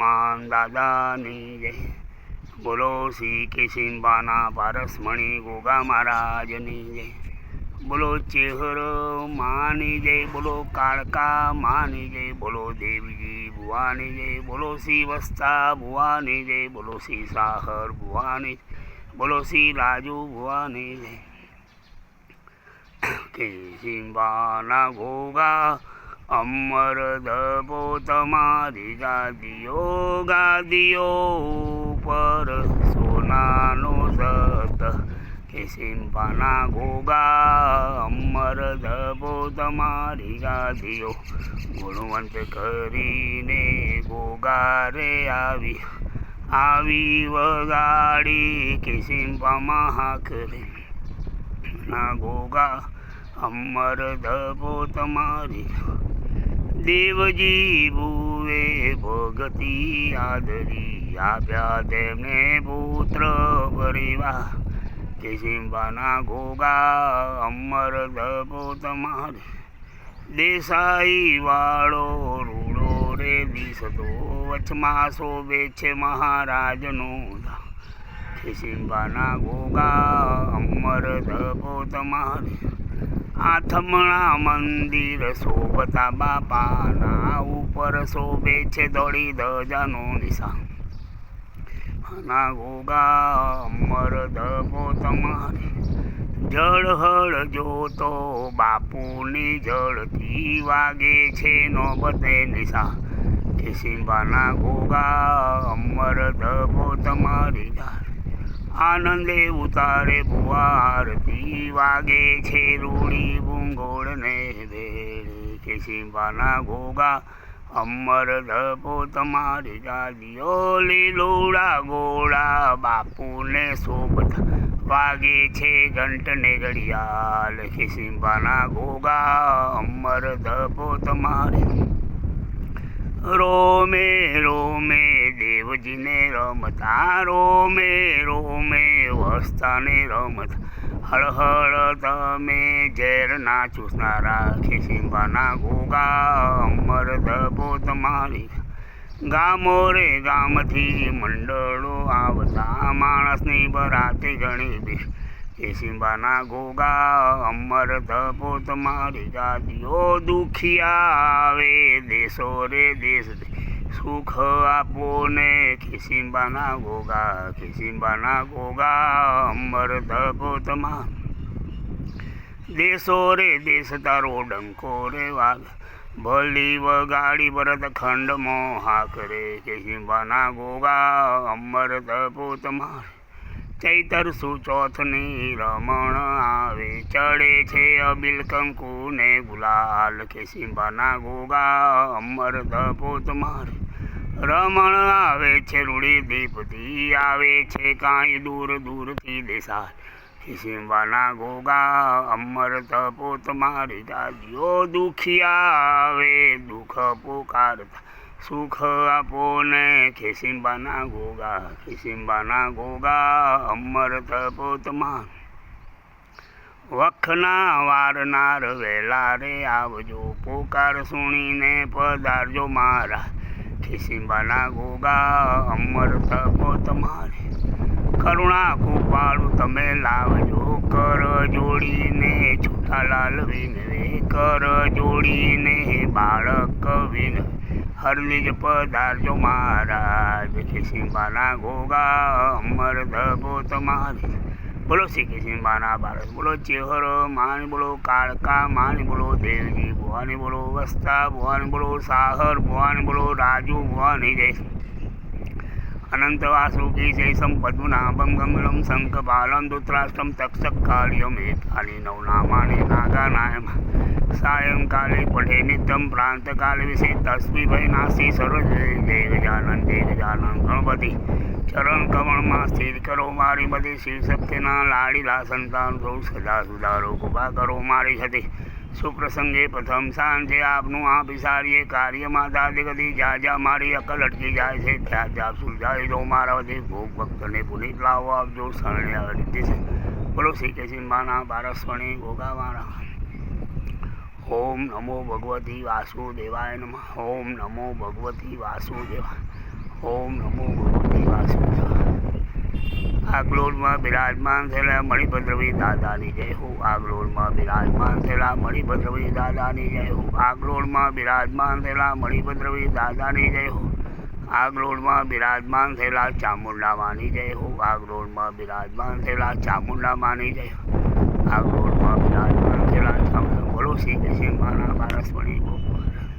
હનુમાન દાદાની જય। બોલો શ્રી કેશિંબાના પારસમણી ગોગા મહારાજની જય। બોલો ચેહર માની જય। બોલો કાળકા માની જય। બોલો દેવજી ભુવાની જય। બોલો શ્રી વસ્તા ભુવાની જય। બોલો શ્રી સાહર ભુવાની। બોલો શ્રી રાજુ ભુવાની જય। કેશિંબાના ગોગા અમર ધપો તમારી ગાદીઓ ગાદીઓ ઉપર સોનાનો સત। કેશિંબાના ગોગા અમર ધપો તમારી ગાદીઓ ગુણવંત કરીને ગોગા રે આવી વગાડી કેશિંબામાં હાકરે ના ગોગા અમર ધપો તમારી। દેવજી ભુવે ભગતી આદરી આપ્યા તેમને પુત્ર પરિવાર। કેશિંબાના ગોગા અમર ધપો તમારી। દેસાઈ વાળો રૂડો રે દિશતો વચમાં શોભે છે મહારાજનું। કેશિંબાના ગોગા અમર ધપો તમારી। આથમણા મંદિર શોભતા બાપાના ઉપર શોભે છે દોડી ધજાનું નિશાન। ના ગોગા અમર ધપો તમારી। જળહળ જોતો બાપુની જળથી વાગે છે નોબતે નિશાન। કેશિંબાના ગોગા અમર ધપો તમારી। આનંદે ઉતારે ભુવા આરતી વાગે છે રૂડી ભૂંગોળને વેળે। કેશિંબાના ગોગા અમર ધપો તમારી। ગાદીઓ લીલોડા ગોળા બાપુને શોભતા વાગે છે ઘંટને ઘડિયાળ। કેશિંબાના ગોગા અમર ધપો તમારી। રોમે રોમે દેવજીને રમતા રોમે રોમે વસ્તાને રમતા હળહળ તમે ઝેરના ચૂસનારા। કેશિંબાના ગોગા અમર ધપો તમારી। ગામો રે ગામથી મંડળો આવતા માણસની બરાતે ઘણી બે। કેશિંબાના ગોગા અમર ધપો તમારી। ગાદીઓ દુખિયા આવે દેશો રે દેશથી સુખ આપો ને। કેશિંબાના ગોગા કેશિંબાના ગોગા અમર ધપો તમારી। દેશો રે દેશ તારો ડંકો રે વાગ ભલી વગાડી ભરત ખંડમાં હાકરે। કેશિંબાના ગોગા અમર ધપો તમારી। ચૈતર સુચોથની રમણ આવે ચડે છે અબિલ કંકુ ને ગુલાલ। કેશિંબાના ગોગા અમર ધપો તમારી। રમણ આવે છે રૂડી દીપથી આવે છે કાંઈ દૂર દૂરથી દેસાઈ। કેશિંબાના ગોગા અમર ધપો તમારી। ગાદીઓ દુખિયા આવે દુઃખ પુકારતા સુખ આપો ને। કેશિંબાના ગોગા કેશિંબાના ગોગા અમર ધપો તમારી। વખના વારનાર વહેલા રે આવજો પુકાર સુણીને પધારજો મારા। કેશિંબાના ગોગા અમર ધપો તમારી। કરુણા કૃપાળુ તમે લાવજો કર જોડીને છૂટાલાલ વિનવે। કર જોડીને બાળક વિનવે હરલીજ પધારજો મહારાજ। કેશિંબાના ગોગા અમર ધપો તમારી। બોલો શ્રી કેશિંબાના પારસ। બોલો ચેહર માની। બોલો કાળકા માની। બોલો દેવજી ભુવાની। બોલો વસ્તા ભુવાની। બોલો સાહર ભુવાની। બોલો રાજુ ભુવાની જય। અનંત વાસુકી જય। સંપદ્મનાભમ ગંગલમ શંખપાલમ ધૃતરાષ્ટ્રમ તક્ષક કાળિયમ એતાની નવનામાની નાગાનાયમ। સાયંકાલે પઠે નિત્યમ પ્રાંતકાલે વિશે તસ્મી ભયનાશી સર્વ જય ગજાનન જય ગજાનન ગણપતિ। ચરણ કમળમાં સ્થિર કરો મારી બધી શિવ શક્તિના લાડીલા સંતાન સૌ સદા સુધારો કૃપા કરો મારી સાથે। સુપ્રસંગે પ્રથમ સાંજે આપનું આ બિસારીએ કાર્યમાં દાદી ગદી જ્યાં જ્યાં મારી અકલ અટકી જાય છે ત્યાં ત્યાં સુલઝાવી દો મારા વધી ભોગ ભક્તને પુનિત લાવો આપજો શરણે અડિત છે। બોલો શ્રી કેશિંબાના પારસમણી ગોગા મારા। ઓમ નમો ભગવતી વાસુદેવાય નમઃ। ઓમ નમો ભગવતી વાસુદેવાય। ઓમ નમો ભગવતે વાસુદેવાય. આગલોડમાં બિરાજમાન થયેલા મણિભદ્રવી દાદાની જય હો. આગલોડમાં બિરાજમાન થયેલા મણિભદ્રવી દાદાની જય હો. આગલોડમાં બિરાજમાન થયેલા મણિભદ્રવી દાદાની જય હો. આગલોડમાં બિરાજમાન થયેલા ચામુંડા માની જય હો. આગલોડમાં બિરાજમાન થયેલા ચામુંડા માની જય હો. આગલોડમાં બિરાજમાન થયેલા ચામુંડા. બોલો શ્રી કૃષ્ણ માના બારસ મણી ગોપાલ.